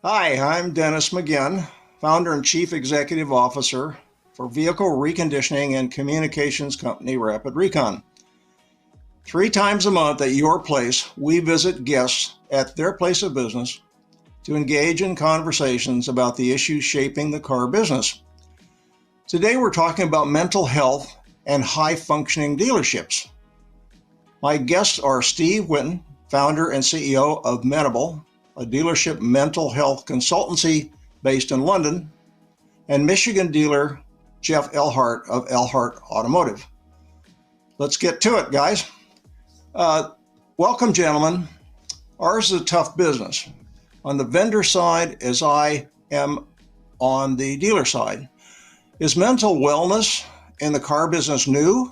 Hi, I'm Dennis McGinn, founder and chief executive officer for vehicle reconditioning and communications company Rapid Recon. 3 times a month at your place, we visit guests at their place of business to engage in conversations about the issues shaping the car business. Today, we're talking about mental health and high-functioning dealerships. My guests are Steve Whitton, founder and CEO of Menable, a dealership mental health consultancy based in London, and Michigan dealer Jeff Elhart of Elhart Automotive. Let's get to it, guys. Welcome, gentlemen. Ours is a tough business. On the vendor side, as I am on the dealer side, is mental wellness in the car business new,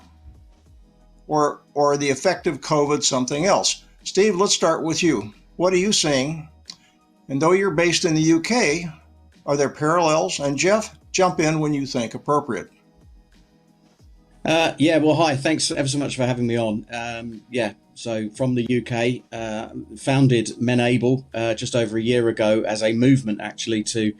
or the effect of COVID something else? Steve, let's start with you. What are you seeing? And though you're based in the UK, are there parallels? And Jeff, jump in when you think appropriate. Well, hi. Thanks ever so much for having me on. So from the UK, founded Menable just over a year ago as a movement actually to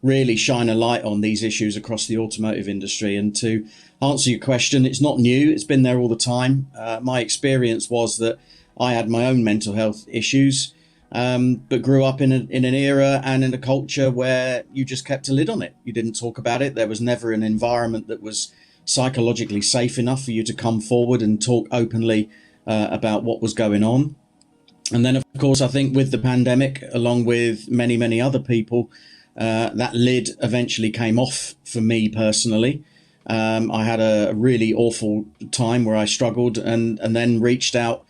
really shine a light on these issues across the automotive industry. And to answer your question, it's not new. It's been there all the time. My experience was that I had my own mental health issues, but grew up in an era and in a culture where you just kept a lid on it. You didn't talk about it. There was never an environment that was psychologically safe enough for you to come forward and talk openly about what was going on. And then, of course, I think with the pandemic, along with many, many other people, that lid eventually came off for me personally. I had a really awful time where I struggled and then reached out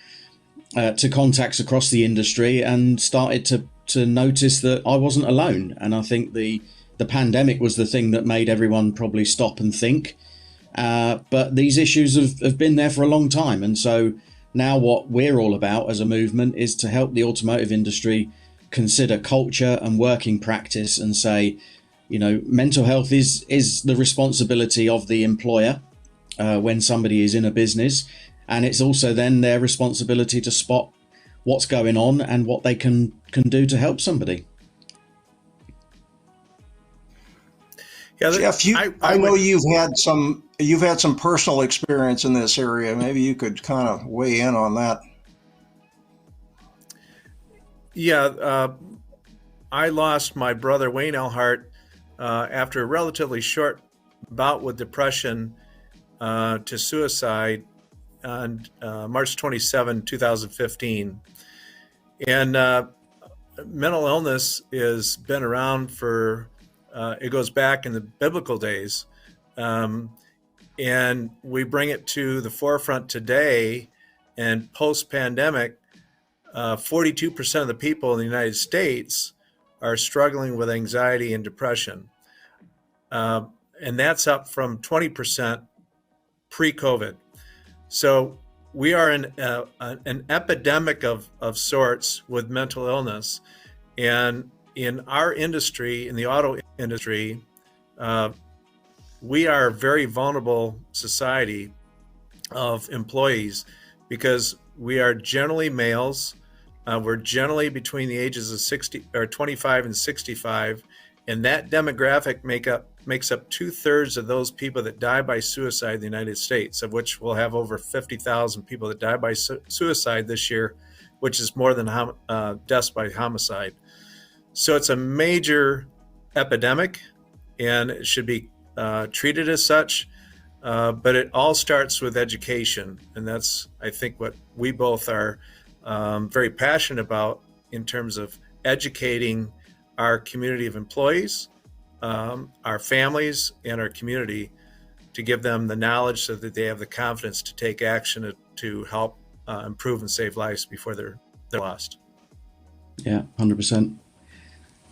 to contacts across the industry and started to notice that I wasn't alone. And I think the pandemic was the thing that made everyone probably stop and think. But these issues have been there for a long time. And so now what we're all about as a movement is to help the automotive industry consider culture and working practice and say, mental health is the responsibility of the employer when somebody is in a business. And it's also then their responsibility to spot what's going on and what they can do to help somebody. Yeah, Jeff, I know you've had some personal experience in this area. Maybe you could kind of weigh in on that. Yeah, I lost my brother Wayne Elhart after a relatively short bout with depression to suicide on March 27, 2015. And mental illness has been around for, it goes back in the biblical days. And we bring it to the forefront today, and post-pandemic, 42% of the people in the United States are struggling with anxiety and depression. And that's up from 20% pre-COVID. So we are in an epidemic of sorts with mental illness. And in our industry, in the auto industry, we are a very vulnerable society of employees because we are generally males. We're generally between the ages of 25 and 65. And that demographic makes up 2/3 of those people that die by suicide in the United States, of which we'll have over 50,000 people that die by suicide this year, which is more than deaths by homicide. So it's a major epidemic, and it should be treated as such. But it all starts with education, and that's, I think, what we both are very passionate about in terms of educating our community of employees, our families, and our community to give them the knowledge so that they have the confidence to take action to help improve and save lives before they're lost. Yeah, 100%.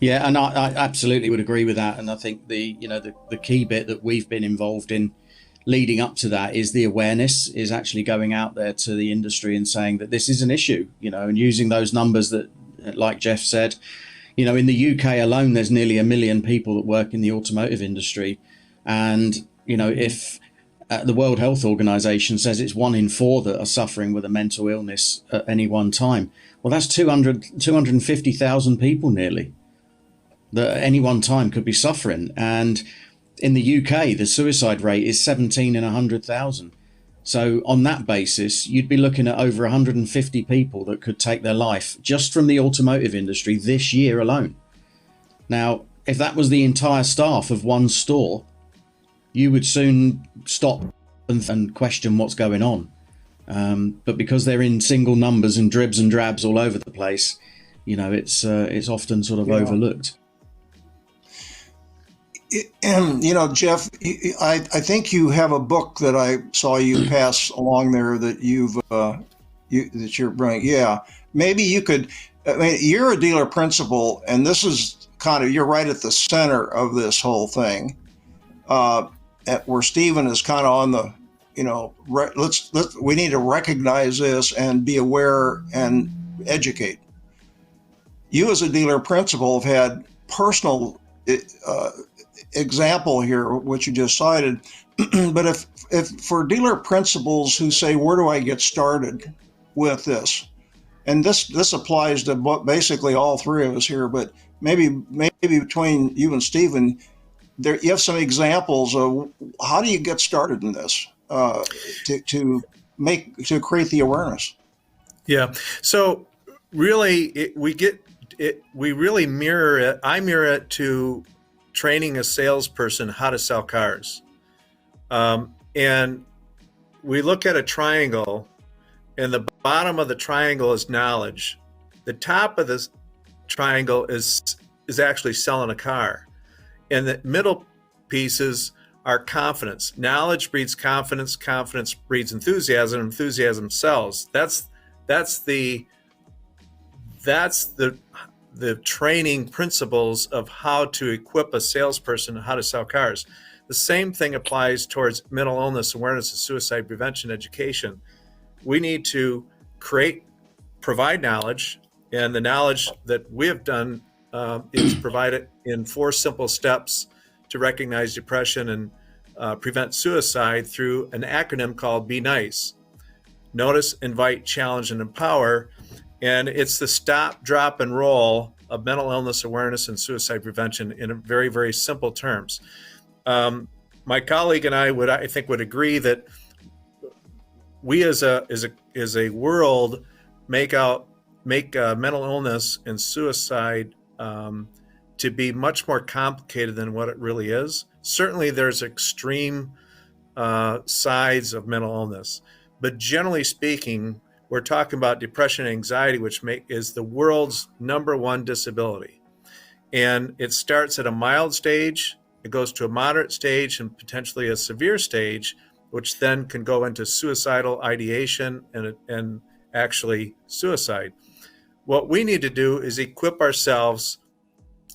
Yeah, and I absolutely would agree with that. And I think the key bit that we've been involved in leading up to that is the awareness, is actually going out there to the industry and saying that this is an issue, and using those numbers that, like Jeff said, in the UK alone, there's nearly 1 million people that work in the automotive industry. And, if the World Health Organization says it's 1 in 4 that are suffering with a mental illness at any one time, well, that's 250,000 people nearly. that at any one time could be suffering. And in the UK, the suicide rate is 17 in 100,000. So on that basis, you'd be looking at over 150 people that could take their life just from the automotive industry this year alone. Now, if that was the entire staff of one store, you would soon stop and question what's going on. But because they're in single numbers and dribs and drabs all over the place, it's often sort of overlooked. And Jeff, I think you have a book that I saw you pass along there that you're bringing. Yeah, maybe you could. I mean, you're a dealer principal, and this is you're right at the center of this whole thing, where Stephen is kind of on the, we need to recognize this and be aware and educate. You as a dealer principal have had personal example here, which you just cited. But if for dealer principals who say, where do I get started with this? And this applies to basically all three of us here, but maybe between you and Stephen, you have some examples of how do you get started in this to create the awareness. Yeah. So really, we really mirror it. I mirror it to training a salesperson how to sell cars. And we look at a triangle, and the bottom of the triangle is knowledge. The top of this triangle is actually selling a car. And the middle pieces are confidence. Knowledge breeds confidence, confidence breeds enthusiasm, enthusiasm sells. That's the training principles of how to equip a salesperson how to sell cars. The same thing applies towards mental illness awareness and suicide prevention education. We need to provide knowledge, and the knowledge that we have done is provided in 4 simple steps to recognize depression and prevent suicide through an acronym called Be Nice. Notice, invite, challenge, and empower. And it's the stop, drop, and roll of mental illness awareness and suicide prevention in very, very simple terms. My colleague and I think would agree that we as a world make mental illness and suicide to be much more complicated than what it really is. Certainly, there's extreme sides of mental illness, but generally speaking, we're talking about depression and anxiety, which is the world's #1 disability. And it starts at a mild stage, it goes to a moderate stage, and potentially a severe stage, which then can go into suicidal ideation and actually suicide. What we need to do is equip ourselves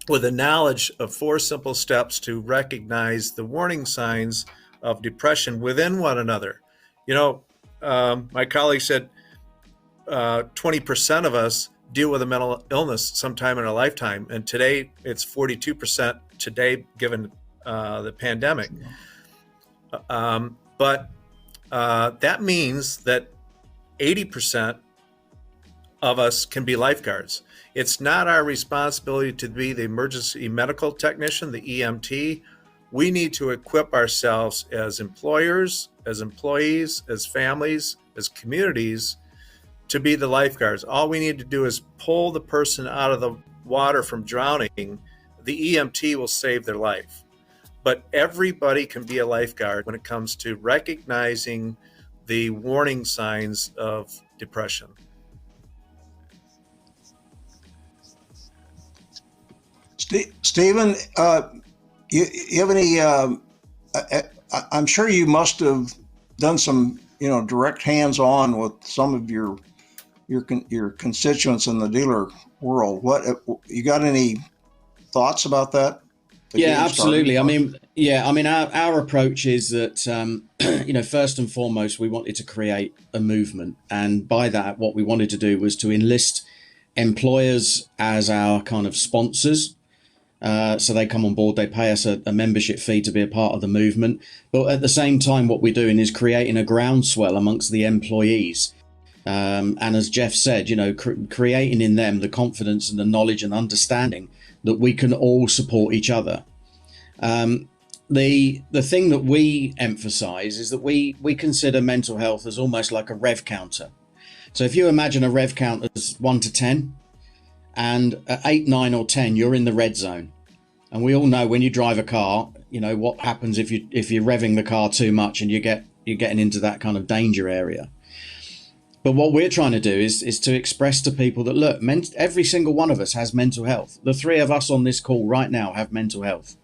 with a knowledge of 4 simple steps to recognize the warning signs of depression within one another. My colleague said 20% of us deal with a mental illness sometime in our lifetime, and today it's 42% today, given the pandemic. But that means that 80% of us can be lifeguards. It's not our responsibility to be the emergency medical technician, the EMT. We need to equip ourselves as employers, as employees, as families, as communities to be the lifeguards. All we need to do is pull the person out of the water from drowning. The EMT will save their life. But everybody can be a lifeguard when it comes to recognizing the warning signs of depression. Stephen, you have any? I'm sure you must have done some, direct hands-on with some of your constituents in the dealer world. What you got any thoughts about that? Yeah, absolutely. Our approach is that, first and foremost, we wanted to create a movement. And by that, what we wanted to do was to enlist employers as our kind of sponsors. So they come on board, they pay us a membership fee to be a part of the movement. But at the same time, what we're doing is creating a groundswell amongst the employees. And as Jeff said, creating in them the confidence and the knowledge and understanding that we can all support each other. The thing that we emphasize is that we consider mental health as almost like a rev counter. So if you imagine a rev count as 1 to 10, and at 8, 9 or 10, you're in the red zone. And we all know when you drive a car, what happens if you're revving the car too much and you're getting into that kind of danger area. But what we're trying to do is to express to people that, look, every single one of us has mental health. The three of us on this call right now have mental health.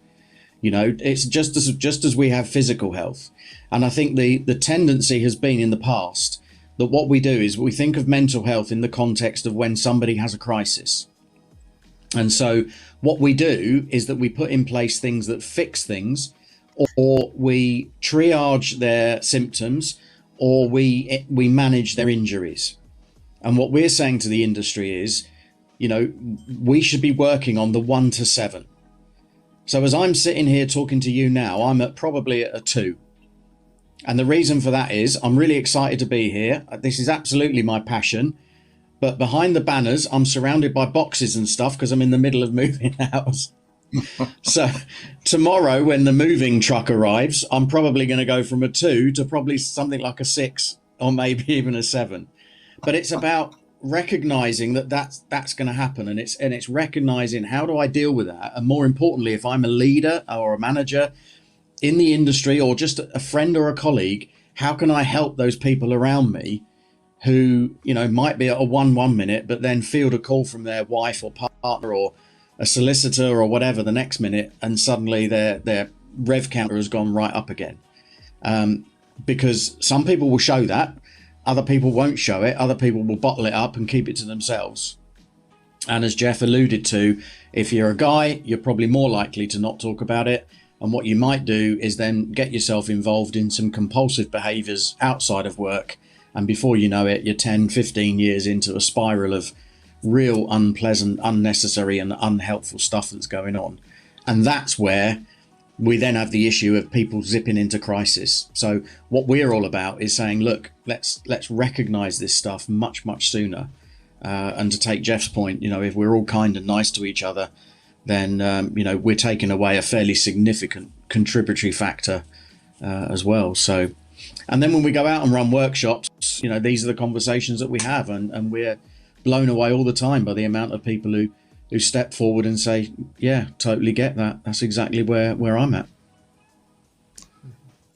It's just as we have physical health. And I think the tendency has been in the past that what we do is we think of mental health in the context of when somebody has a crisis. And so what we do is that we put in place things that fix things, or we triage their symptoms, or we manage their injuries. And what we're saying to the industry is, we should be working on the 1 to 7. So as I'm sitting here talking to you now, I'm probably at a 2. And the reason for that is I'm really excited to be here. This is absolutely my passion. But behind the banners, I'm surrounded by boxes and stuff because I'm in the middle of moving house. So tomorrow, when the moving truck arrives, I'm probably going to go from a 2 to probably something like a 6 or maybe even a 7. But it's about recognizing that's going to happen, and it's recognizing, how do I deal with that? And more importantly, if I'm a leader or a manager in the industry or just a friend or a colleague, how can I help those people around me who, might be at a 1 minute, but then field a call from their wife or partner or a solicitor or whatever the next minute, and suddenly their rev counter has gone right up again. Because some people will show that, other people won't show it, other people will bottle it up and keep it to themselves. And as Jeff alluded to, if you're a guy, you're probably more likely to not talk about it. And what you might do is then get yourself involved in some compulsive behaviors outside of work. And before you know it, you're 10, 15 years into a spiral of real unpleasant, unnecessary and unhelpful stuff that's going on. And that's where we then have the issue of people zipping into crisis. So what we're all about is saying, look, let's recognize this stuff much, much sooner. And to take Jeff's point, if we're all kind and nice to each other, then, we're taking away a fairly significant contributory factor as well. So, and then when we go out and run workshops, these are the conversations that we have, and we're blown away all the time by the amount of people who step forward and say, yeah, totally get that. That's exactly where I'm at.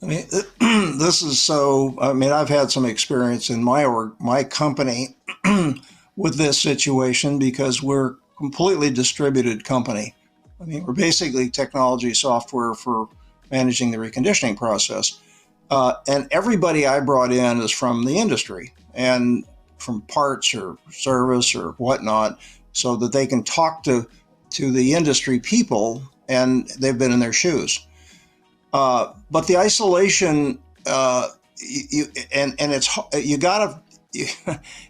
I mean, this is so, I've had some experience in my company with this situation, because we're completely distributed company. We're basically technology software for managing the reconditioning process. And everybody I brought in is from the industry and from parts or service or whatnot, so that they can talk to the industry people, and they've been in their shoes. But the isolation,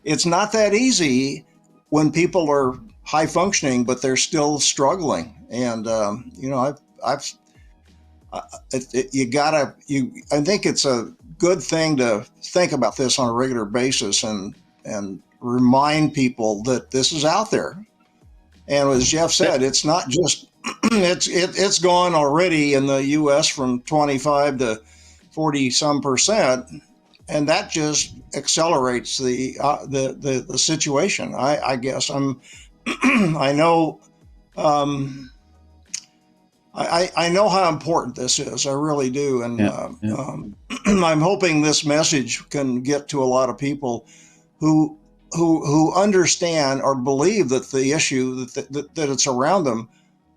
it's not that easy when people are high functioning, but they're still struggling. And, I think it's a good thing to think about this on a regular basis and remind people that this is out there. And as Jeff said, it's not just, it's gone already in the US from 25 to 40 some percent. And that just accelerates the situation. I guess I know how important this is. I really do. And I'm hoping this message can get to a lot of people who understand or believe that the issue, that it's around them,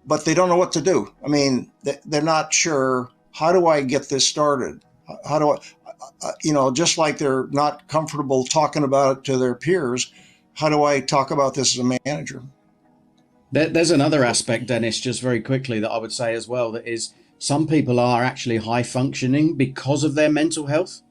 but they don't know what to do. They're not sure, how do I get this started? How do I, just like they're not comfortable talking about it to their peers, how do I talk about this as a manager? There's another aspect, Dennis, just very quickly, that I would say as well, that is, some people are actually high functioning because of their mental health.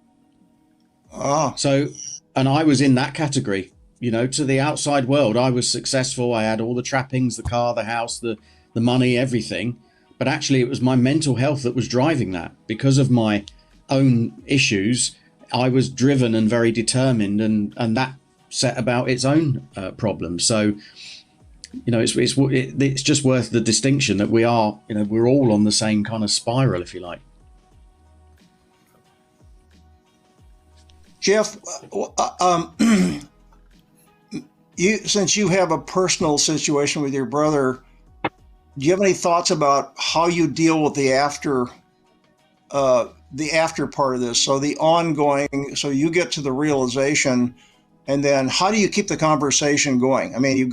So, and I was in that category, to the outside world, I was successful. I had all the trappings, the car, the house, the money, everything. But actually it was my mental health that was driving that. Because of my own issues, I was driven and very determined, and that set about its own problems. So, it's just worth the distinction that we're all on the same kind of spiral, if you like. Jeff, since you have a personal situation with your brother, do you have any thoughts about how you deal with the after part of this? So the ongoing, so you get to the realization, and then how do you keep the conversation going? I mean, you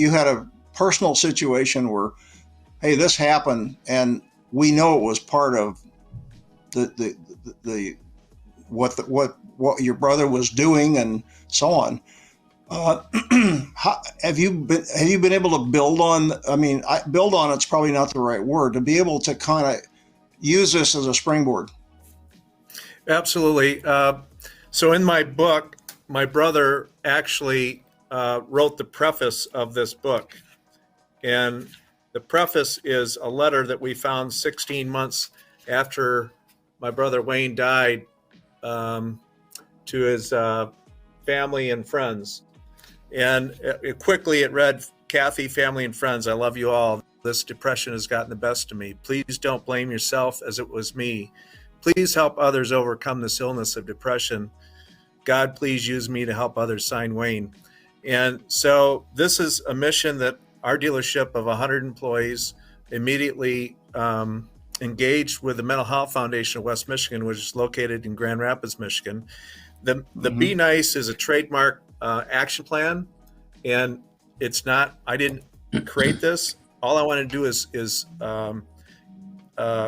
had a personal situation where, hey, this happened, and we know it was part of the what your brother was doing, and so on. Have you been able to build on? I mean, build on it's probably not the right word, to be able to kind of use this as a springboard. Absolutely. So in my book, my brother actually wrote the preface of this book. And the preface is a letter that we found 16 months after my brother Wayne died, to his family and friends. And it read, "Kathy, family, and friends, I love you all. This depression has gotten the best of me. Please don't blame yourself as it was me. Please help others overcome this illness of depression. God, please use me to help others. Sign, Wayne." And so this is a mission that our dealership of 100 employees immediately engaged with the Mental Health Foundation of West Michigan, which is located in Grand Rapids, Michigan. The Be Nice is a trademark action plan, and it's not, I didn't create this. All I want to do is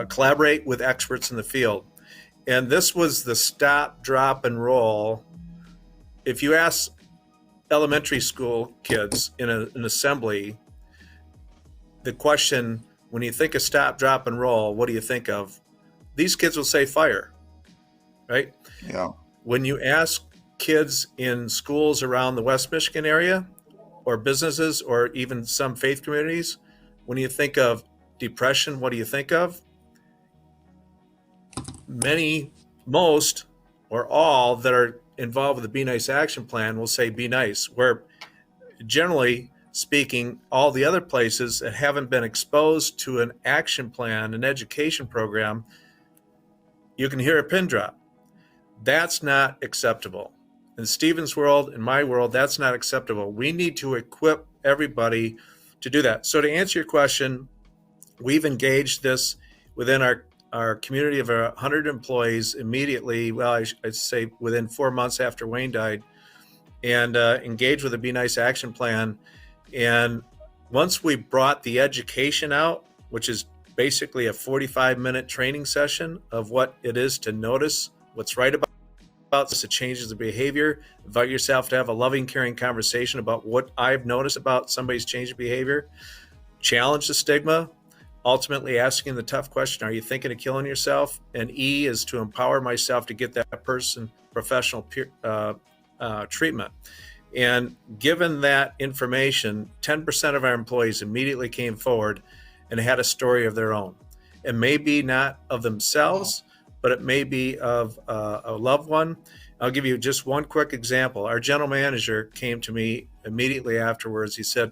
collaborate with experts in the field. And this was the stop, drop, and roll. If you ask elementary school kids in an assembly, the question, when you think of stop, drop, and roll, what do you think of? These kids will say fire, right? Yeah. When you ask kids in schools around the West Michigan area, or businesses, or even some faith communities, when you think of depression, what do you think of? Most, or all that are involved with the Be Nice action plan will say be nice, where generally speaking, all the other places that haven't been exposed to an action plan, an education program, you can hear a pin drop. That's not acceptable. In Stephen's world, in my world, that's not acceptable. We need to equip everybody to do that. So to answer your question, we've engaged this within our community of 100 employees immediately. Well, I'd say within 4 months after Wayne died, and engaged with the Be Nice action plan. And once we brought the education out, which is basically a 45-minute training session of what it is to notice what's right about this, it changes the behavior. Invite yourself to have a loving, caring conversation about what I've noticed about somebody's change of behavior. Challenge the stigma. Ultimately asking the tough question, are you thinking of killing yourself? And E is to empower myself to get that person professional treatment. And given that information, 10% of our employees immediately came forward and had a story of their own. It may be not of themselves, but it may be of a loved one. I'll give you just one quick example. Our general manager came to me immediately afterwards. He said,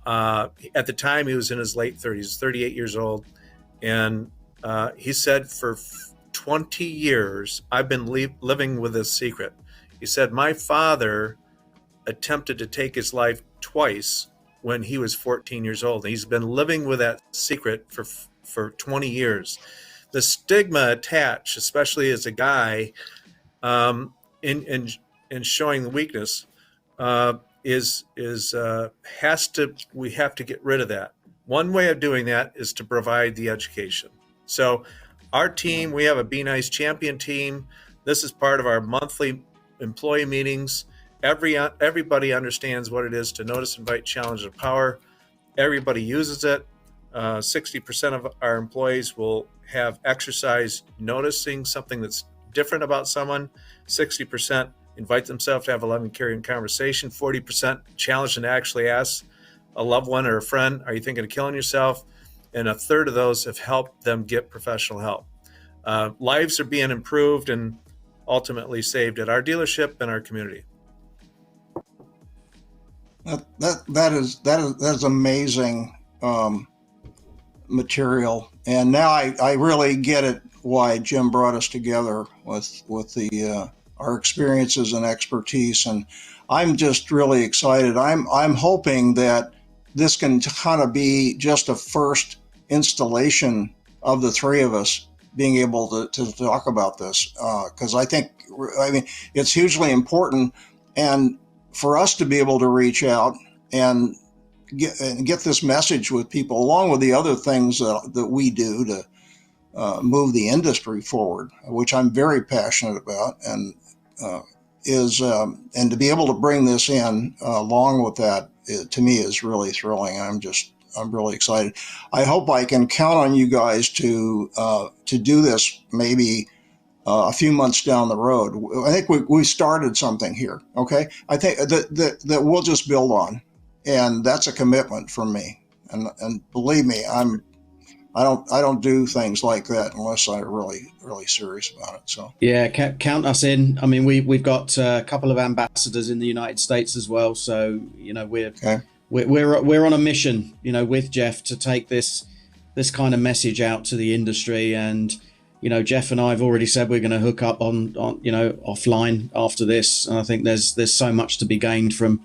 at the time he was in his late 30s, 38 years old. And he said, for 20 years, I've been living with this secret. He said, my father attempted to take his life twice when he was 14 years old. He's been living with that secret for 20 years. The stigma attached, especially as a guy, in showing the weakness, we have to get rid of that. One way of doing that is to provide the education. So our team, we have a Be Nice champion team. This is part of our monthly employee meetings. Everybody understands what it is to notice, invite, challenge, and empower. Everybody uses it. 60% of our employees will have exercise noticing something that's different about someone. 60% invite themselves to have a loving, caring conversation. 40% challenge and actually ask a loved one or a friend, are you thinking of killing yourself? And a third of those have helped them get professional help. Lives are being improved and ultimately saved at our dealership and our community. That is amazing material. And now I really get it why Jim brought us together with the our experiences and expertise. And I'm just really excited. I'm hoping that this can kind of be just a first installation of the three of us being able to talk about this, because I mean, it's hugely important, and for us to be able to reach out and get this message with people, along with the other things that we do to move the industry forward, which I'm very passionate about, and and to be able to bring this in along with that, to me is really thrilling. I'm really excited. I hope I can count on you guys to do this maybe a few months down the road. I think we started something here. Okay, I think that we'll just build on, and that's a commitment from me. And believe me, I don't do things like that unless I'm really serious about it. So Yeah, count us in. I mean, we've got a couple of ambassadors in the United States as well, so we're okay. we're on a mission, with Jeff to take this kind of message out to the industry. And Jeff and I have already said we're going to hook up on offline after this. And I think there's so much to be gained from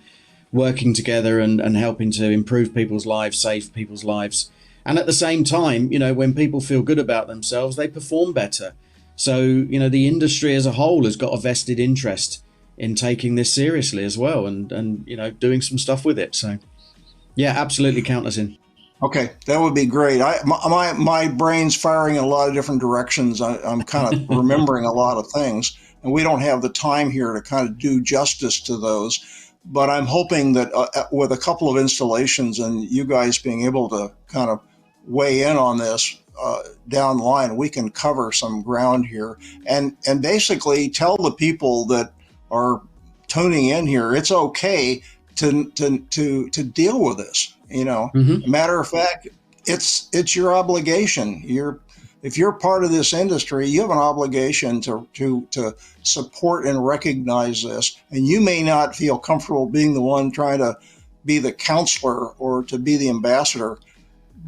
working together and helping to improve people's lives, save people's lives. And at the same time, when people feel good about themselves, they perform better. So, the industry as a whole has got a vested interest in taking this seriously as well, and doing some stuff with it. So, yeah, absolutely count us in. Okay, that would be great. My brain's firing in a lot of different directions. I'm kind of remembering a lot of things, and we don't have the time here to kind of do justice to those. But I'm hoping that with a couple of installations and you guys being able to kind of weigh in on this down the line, we can cover some ground here and basically tell the people that are tuning in here it's okay to deal with this. Mm-hmm. Matter of fact, it's your obligation. If you're part of this industry, you have an obligation to support and recognize this. And you may not feel comfortable being the one trying to be the counselor or to be the ambassador,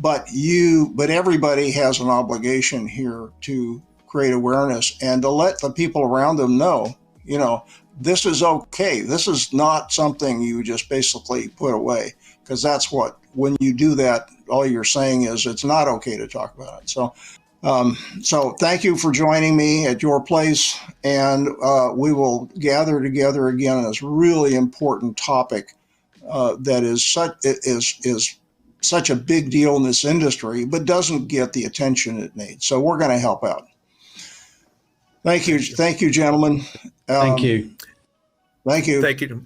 but everybody has an obligation here to create awareness and to let the people around them know, this is okay. This is not something you just basically put away, because when you do that, all you're saying is it's not okay to talk about it. So thank you for joining me at your place, and we will gather together again on this really important topic that is such a big deal in this industry, but doesn't get the attention it needs. So we're going to help out. Thank you, gentlemen. Thank you. Thank you. Thank you.